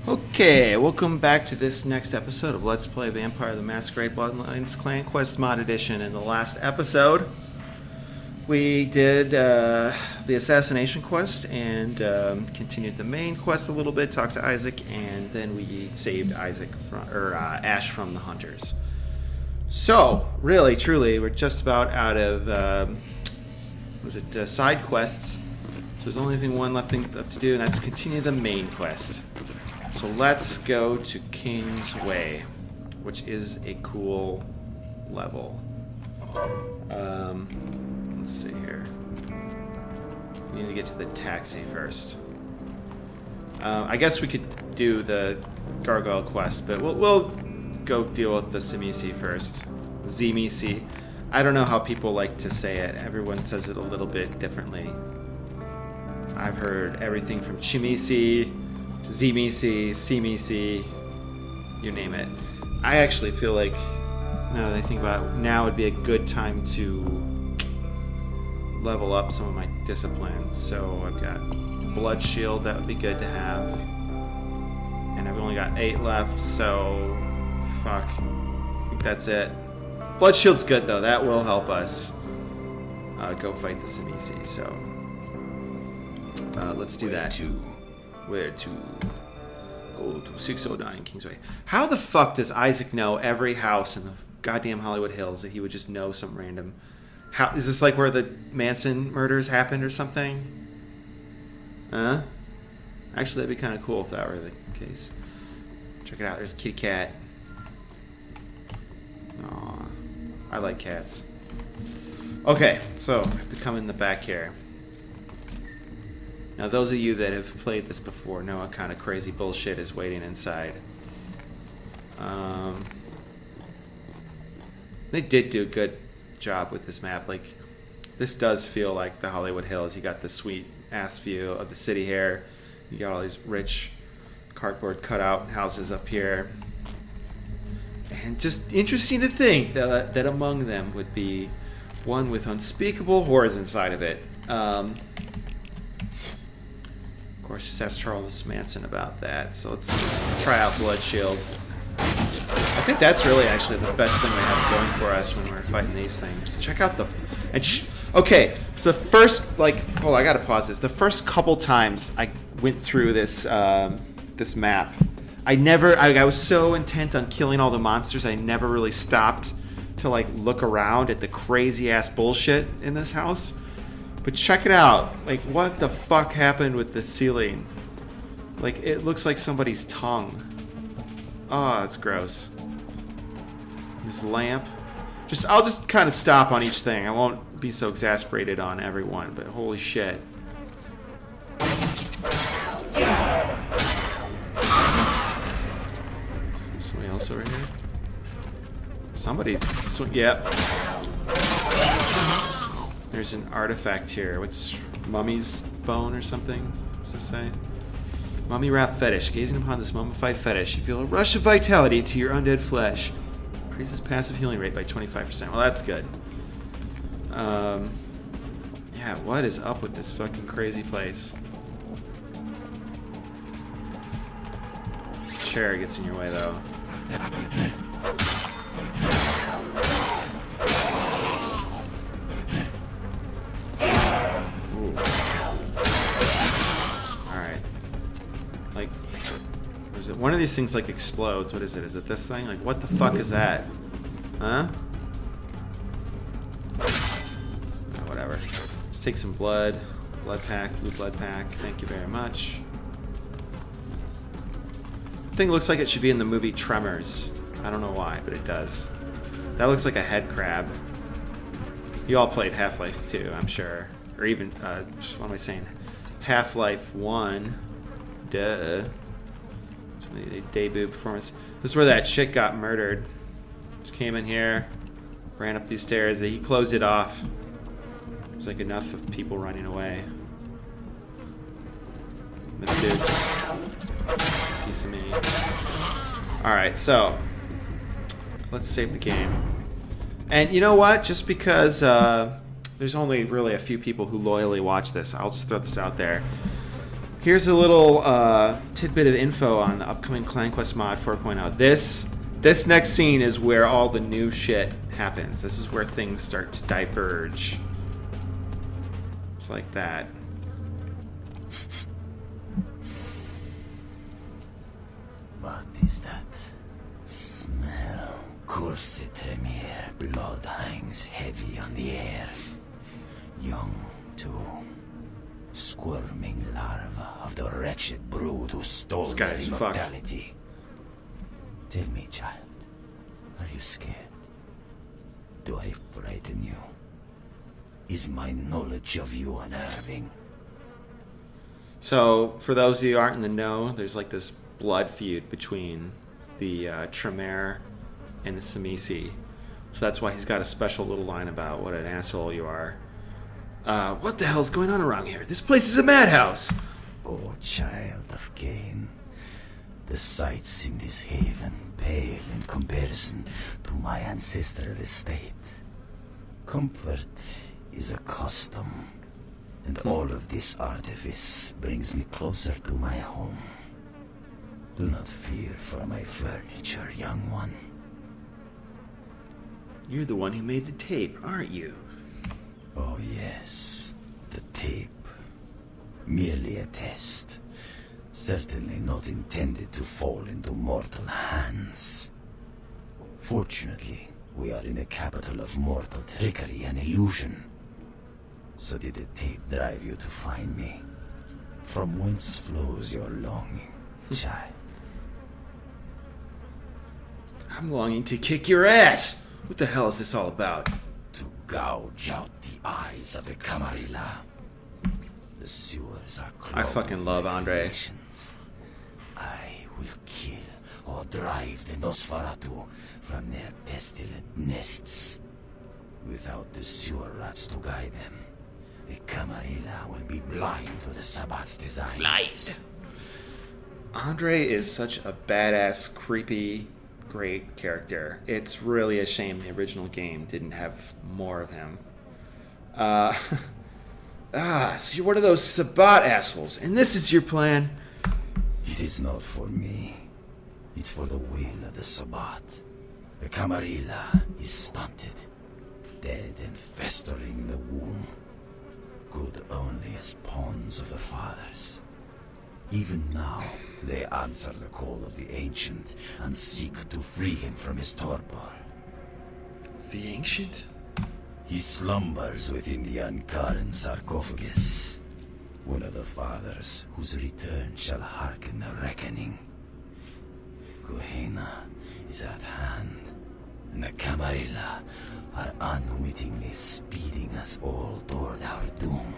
Okay, welcome back to this next episode of Let's Play Vampire the Masquerade Bloodlines Clan Quest Mod Edition. In the last episode, we did the assassination quest and continued the main quest a little bit, talked to Isaac, and then we saved Ash from the hunters. So, really, truly, we're just about out of, side quests. So there's only one left to do, and that's continue the main quest. So let's go to King's Way, which is a cool level. Let's see here. We need to get to the taxi first. I guess we could do the gargoyle quest, but we'll go deal with the Tzimisce first. Tzimisce. I don't know how people like to say it. Everyone says it a little bit differently. I've heard everything from Tzimisce, Tzimisce, Tzimisce, you name it. I actually feel like, now that I think about it, now would be a good time to level up some of my disciplines. So I've got Blood Shield, that would be good to have. And I've only got 8 left, so fuck. I think that's it. Blood Shield's good though, that will help us go fight the Tzimisce, so let's do that. Where to go to 609 Kingsway. How the fuck does Isaac know every house in the goddamn Hollywood Hills that he would just know some random... How is this like where the Manson murders happened or something? Huh? Actually, that'd be kind of cool if that were the case. Check it out. There's a kitty cat. Aw. I like cats. Okay, so I have to come in the back here. Now, those of you that have played this before know what kind of crazy bullshit is waiting inside. They did do a good job with this map. Like, this does feel like the Hollywood Hills. You got the sweet-ass view of the city here. You got all these rich cardboard cutout houses up here. And just interesting to think that among them would be one with unspeakable horrors inside of it. Of course, just ask Charles Manson about that. So let's try out Blood Shield. I think that's really actually the best thing we have going for us when we're fighting these things. Check out the... Okay, so the first, like... Hold on, I gotta pause this. The first couple times I went through this this map, I was so intent on killing all the monsters, I never really stopped to, like, look around at the crazy-ass bullshit in this house. But check it out. Like, what the fuck happened with the ceiling? Like, it looks like somebody's tongue. Oh, it's gross. This lamp. I'll just kind of stop on each thing. I won't be so exasperated on everyone, but holy shit. Somebody else over here? Yep. There's an artifact here. What's mummy's bone or something? What's this say? Mummy wrap fetish. Gazing upon this mummified fetish, you feel a rush of vitality to your undead flesh. Increases passive healing rate by 25%. Well, that's good. Yeah, what is up with this fucking crazy place? This chair gets in your way, though. Alright. Like, one of these things, like, explodes. What is it? Is it this thing? Like, what the fuck is that? Huh? Oh, whatever. Let's take some blood. Blood pack. Blue blood pack. Thank you very much. Thing looks like it should be in the movie Tremors. I don't know why, but it does. That looks like a head crab. You all played Half-Life 2, I'm sure. Or even, what am I saying? Half-Life 1. Duh. A debut performance. This is where that chick got murdered. She came in here, ran up these stairs. He closed it off. There's like enough of people running away. This dude. It's a piece of me. Alright, so let's save the game. And you know what? Just because there's only really a few people who loyally watch this, I'll just throw this out there. Here's a little tidbit of info on the upcoming Clan Quest mod 4.0. This next scene is where all the new shit happens. This is where things start to diverge. It's like that. What is that smell? Cursed Tremere, blood hangs heavy on the air. Young, too. Squirming larva of the wretched brood who stole their immortality. Tell me, child, are you scared? Do I frighten you? Is my knowledge of you unnerving? So, for those of you who aren't in the know, there's like this blood feud between the Tremere and the Tzimisce. So that's why he's got a special little line about what an asshole you are. What the hell's going on around here? This place is a madhouse! Oh, child of Cain. The sights in this haven pale in comparison to my ancestral estate. Comfort is a custom, and all of this artifice brings me closer to my home. Do not fear for my furniture, young one. You're the one who made the tape, aren't you? Oh yes, the tape. Merely a test. Certainly not intended to fall into mortal hands. Fortunately, we are in the capital of mortal trickery and illusion. So did the tape drive you to find me? From whence flows your longing, child? I'm longing to kick your ass! What the hell is this all about? To gouge out the eyes of the Camarilla. The sewers are clogged. I fucking love Andre. I will kill or drive the Nosferatu from their pestilent nests. Without the sewer rats to guide them, the Camarilla will be blind to the Sabbat's designs. Blind. Andre is such a badass, creepy, great character. It's really a shame the original game didn't have more of him. So you're one of those Sabbat assholes, and this is your plan? It is not for me. It's for the will of the Sabbat. The Camarilla is stunted, dead and festering in the womb. Good only as pawns of the fathers. Even now, they answer the call of the Ancient and seek to free him from his torpor. The Ancient? He slumbers within the Ankaran sarcophagus. One of the fathers whose return shall hearken the reckoning. Gehenna is at hand, and the Camarilla are unwittingly speeding us all toward our doom.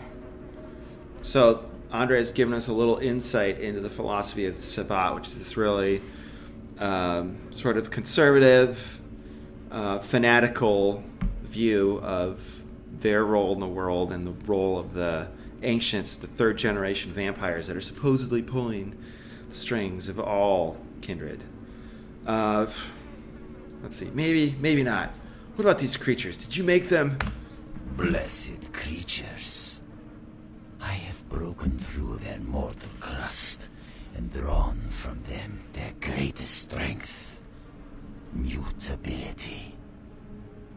So, Andre has given us a little insight into the philosophy of the Sabbat, which is this really sort of conservative, fanatical view of their role in the world and the role of the ancients, the third generation vampires that are supposedly pulling the strings of all kindred. Let's see, maybe not. What about these creatures? Did you make them? Blessed creatures. I have broken through their mortal crust and drawn from them their greatest strength, mutability.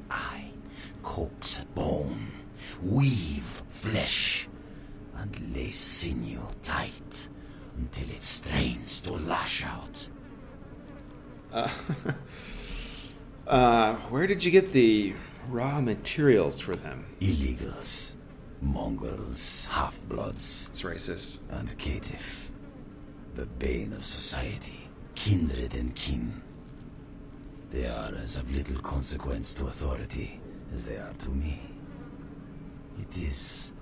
I coax bone, weave flesh, and lay sinew tight until it strains to lash out. Where did you get the raw materials for them? Illegals, mongrels, half-bloods. It's racist. And caitiff, the bane of society, kindred and kin. They are as of little consequence to authority as they are to me. It is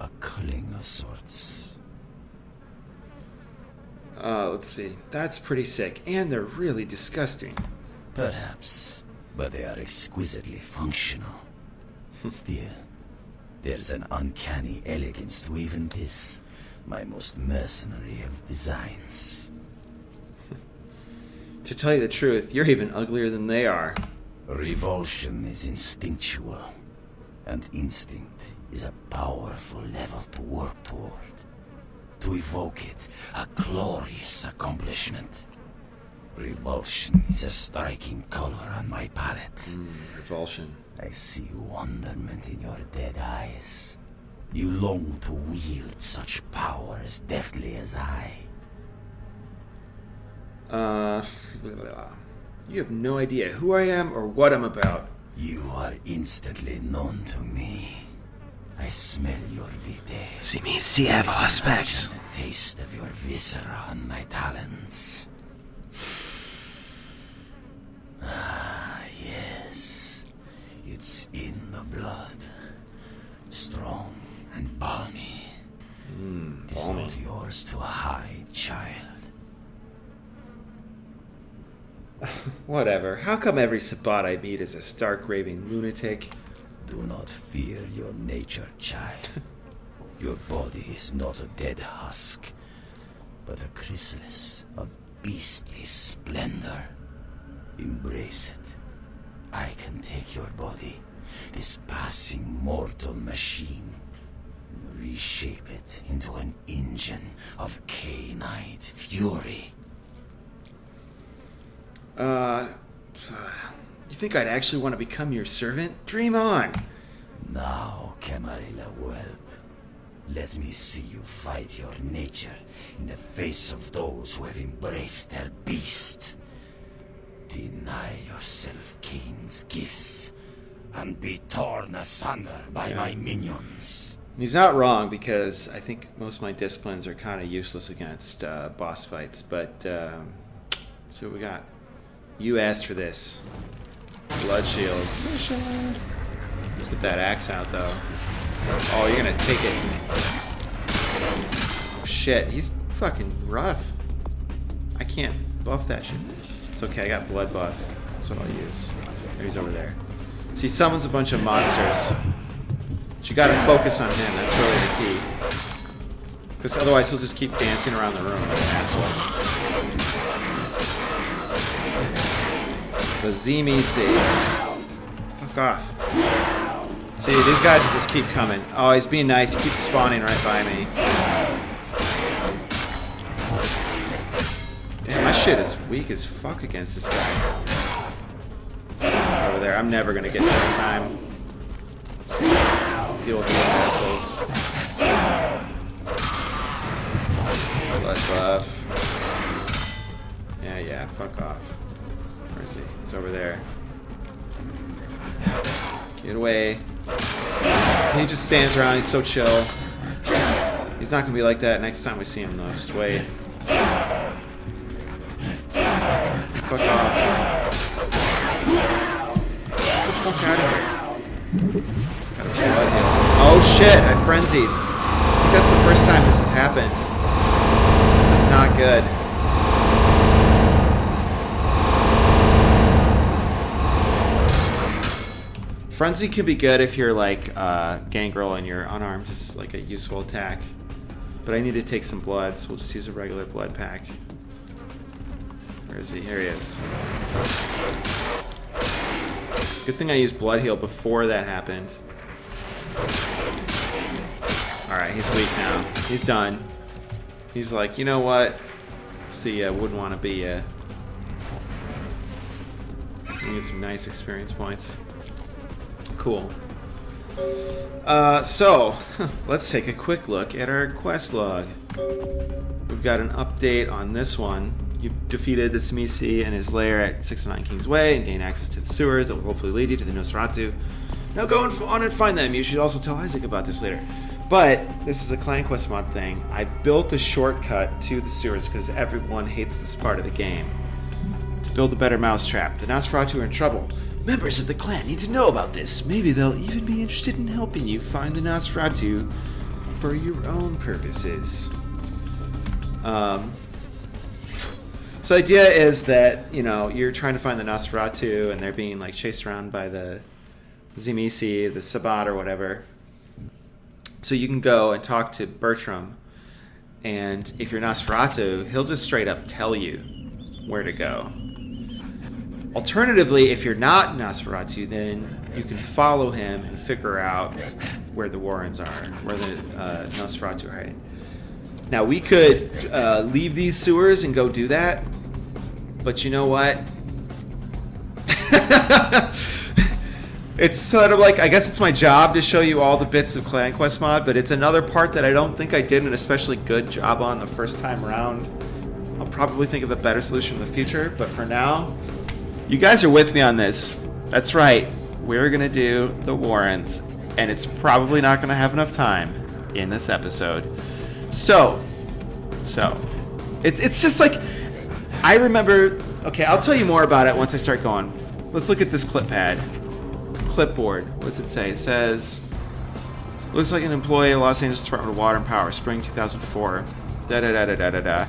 a culling of sorts. Let's see. That's pretty sick, and they're really disgusting. Perhaps, but they are exquisitely functional. Still, there's an uncanny elegance to even this, my most mercenary of designs. To tell you the truth, you're even uglier than they are. Revulsion is instinctual, and instinct is a powerful level to work toward. to evoke it, a glorious accomplishment. Revulsion is a striking color on my palette. Revulsion. I see wonderment in your dead eyes. You long to wield such power as deftly as I. You have no idea who I am or what I'm about. You are instantly known to me. I smell your VtM. Tzimisce have aspects. The taste of your viscera on my talons. Ah, yes. It's in the blood. Strong and balmy. It's balmy. not yours to hide, child. Whatever. How come every Sabbat I meet is a stark raving lunatic? Do not fear your nature, child. Your body is not a dead husk, but a chrysalis of beastly splendor. Embrace it. I can take your body, this passing mortal machine, and reshape it into an engine of canine fury. You think I'd actually want to become your servant? Dream on! Now, Camarilla Whelp, let me see you fight your nature in the face of those who have embraced their beast. Deny yourself Cain's gifts and be torn asunder by my minions. He's not wrong, because I think most of my disciplines are kind of useless against boss fights, but let's see what we got. You asked for this. Blood shield. Let's get that axe out, though. Oh, you're gonna take it. Oh, shit. He's fucking rough. I can't buff that shit. It's okay, I got blood buff. That's what I'll use. There, he's over there. So he summons a bunch of monsters. But you gotta focus on him. That's really the key. Because otherwise he'll just keep dancing around the room like an asshole. The Tzimisce. Fuck off. See, these guys will just keep coming. Oh, he's being nice. He keeps spawning right by me. Damn, my shit is weak as fuck against this guy. He's over there. I'm never gonna get there in time. Deal with these assholes. Blood buff. Yeah, fuck off. Where is he? He's over there. Get away. So he just stands around. He's so chill. He's not gonna be like that next time we see him, though. Just wait. Fuck off. Get the fuck out of here. Oh shit! I frenzied. I think that's the first time this has happened. This is not good. Frenzy can be good if you're like Gangrel and you're unarmed. It's like a useful attack. But I need to take some blood, so we'll just use a regular blood pack. Where is he? Here he is. Good thing I used blood heal before that happened. Alright, he's weak now. He's done. He's like, you know what? See, I wouldn't want to be we need some nice experience points. Cool. So, let's take a quick look at our quest log. We've got an update on this one. You've defeated the Tzimisce and his lair at 609 King's Way and gained access to the sewers that will hopefully lead you to the Nosferatu. Now go on and find them. You should also tell Isaac about this later. But this is a clan quest mod thing. I built a shortcut to the sewers because everyone hates this part of the game. To build a better mousetrap. The Nosferatu are in trouble. Members of the clan need to know about this. Maybe they'll even be interested in helping you find the Nosferatu for your own purposes. So the idea is that, you know, you're trying to find the Nosferatu and they're being like chased around by the Tzimisce, the Sabbat or whatever. So you can go and talk to Bertram, and if you're Nosferatu, he'll just straight up tell you where to go. Alternatively, if you're not Nosferatu, then you can follow him and figure out where the Warrens are, where the Nosferatu are hiding. Now, we could leave these sewers and go do that. But you know what? It's sort of like, I guess it's my job to show you all the bits of Clan Quest mod, but it's another part that I don't think I did an especially good job on the first time around. I'll probably think of a better solution in the future, but for now, you guys are with me on this. That's right. We're going to do the Warrens, and it's probably not going to have enough time in this episode. So, it's just like, I remember, okay, I'll tell you more about it once I start going. Let's look at this clip pad. Clipboard. What does it say? It says, looks like an employee of Los Angeles Department of Water and Power, spring 2004. Da-da-da-da-da-da-da.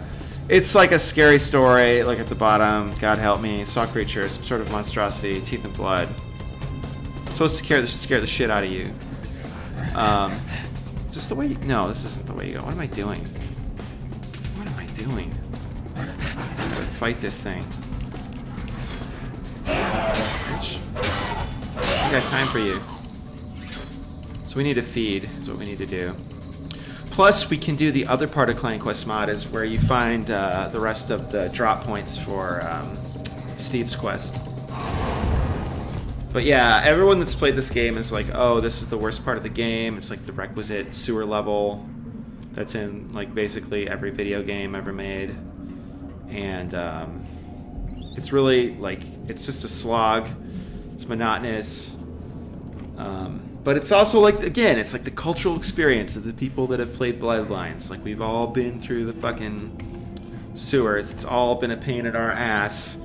It's like a scary story. Look at the bottom. God help me. Saw creature, some sort of monstrosity, teeth and blood. Supposed to scare the shit out of you. Is this the way you... No, this isn't the way you go. What am I doing? What am I doing? I'm gonna fight this thing. Bitch. I got time for you. So we need to feed, is what we need to do. Plus, we can do the other part of Clan Quest mod, is where you find the rest of the drop points for Steve's quest. But yeah, everyone that's played this game is like, oh, this is the worst part of the game. It's like the requisite sewer level that's in like basically every video game ever made. And it's really like, it's just a slog. It's monotonous. But it's also like, again, it's like the cultural experience of the people that have played Bloodlines. Like, we've all been through the fucking sewers. It's all been a pain in our ass.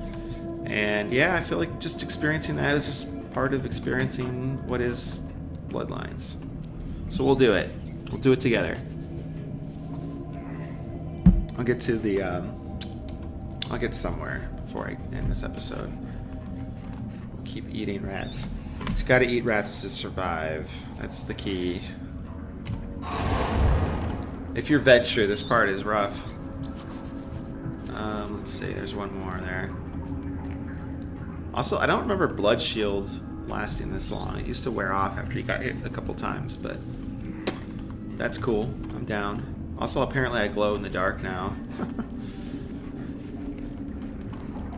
And yeah, I feel like just experiencing that is just part of experiencing what is Bloodlines. So we'll do it. We'll do it together. I'll get to the, I'll get somewhere before I end this episode. We'll keep eating rats. Just gotta eat rats to survive. That's the key. If you're Vedsure, this part is rough. Let's see, there's one more there. Also, I don't remember Blood Shield lasting this long. It used to wear off after you got hit a couple times, but that's cool. I'm down. Also, apparently I glow in the dark now.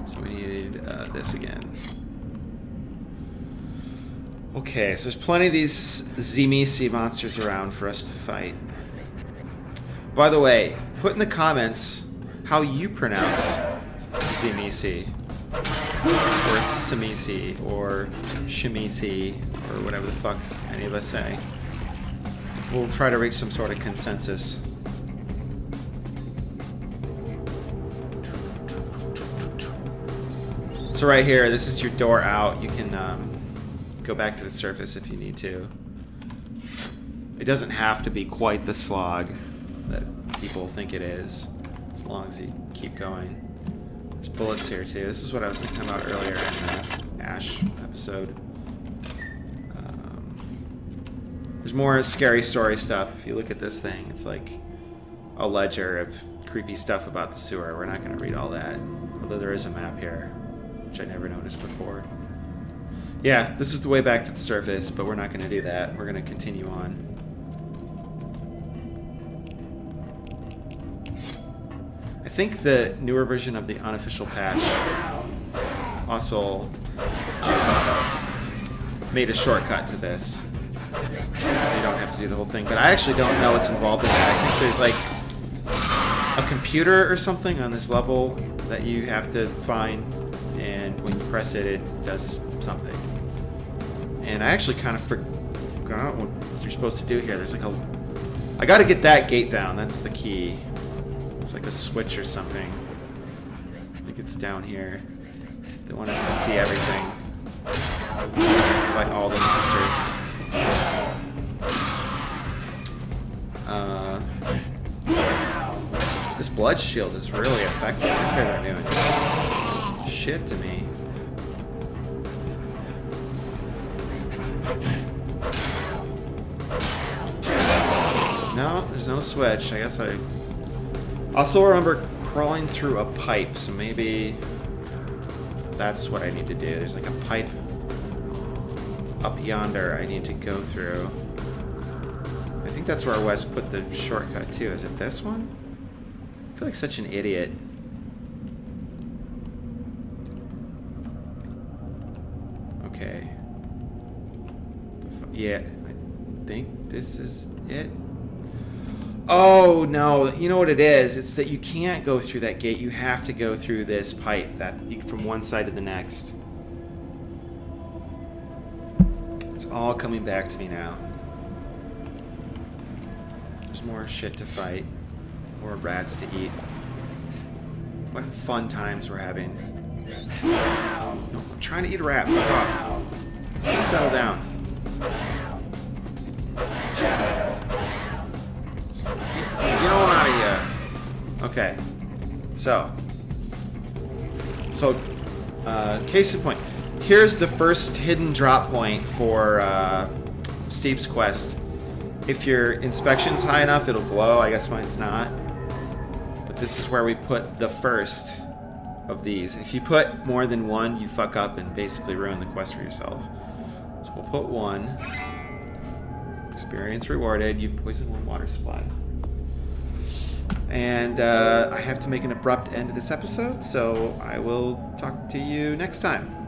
So we need this again. Okay, so there's plenty of these Tzimisce monsters around for us to fight. By the way, put in the comments how you pronounce Tzimisce, or Tzimisce, or Tzimisce, or whatever the fuck any of us say. We'll try to reach some sort of consensus. So right here, this is your door out. You can go back to the surface if you need to. It doesn't have to be quite the slog that people think it is, as long as you keep going. There's bullets here too. This is what I was thinking about earlier in the Ash episode. There's more scary story stuff. If you look at this thing, it's like a ledger of creepy stuff about the sewer. We're not going to read all that, although there is a map here, which I never noticed before. Yeah, this is the way back to the surface, but we're not going to do that. We're going to continue on. I think the newer version of the unofficial patch also made a shortcut to this. So you don't have to do the whole thing. But I actually don't know what's involved in that. I think there's like a computer or something on this level that you have to find, and when you press it, it does something. And I actually kind of forgot what you're supposed to do here. There's like a... I gotta get that gate down. That's the key. It's like a switch or something. I think it's down here. They want us to see everything. Fight all the monsters. This blood shield is really effective. These guys are doing shit to me. No, there's no switch. I guess I also remember crawling through a pipe, so maybe that's what I need to do. There's like a pipe up yonder I need to go through. I think that's where Wes put the shortcut too. Is it this one? feel like such an idiot. Okay. Yeah, I think this is it. Oh, no. You know what it is? It's that you can't go through that gate. You have to go through this pipe from one side to the next. It's all coming back to me now. There's more shit to fight. More rats to eat. What fun times we're having. I'm trying to eat a rat. Fuck off. Just settle down. Get on out of here. Okay. So, case in point. Here's the first hidden drop point for Steve's quest. If your inspection's high enough, it'll glow. I guess mine's not. But this is where we put the first of these. If you put more than one, you fuck up and basically ruin the quest for yourself. So we'll put one. Experience rewarded. You've poisoned one water supply. And I have to make an abrupt end to this episode, so I will talk to you next time.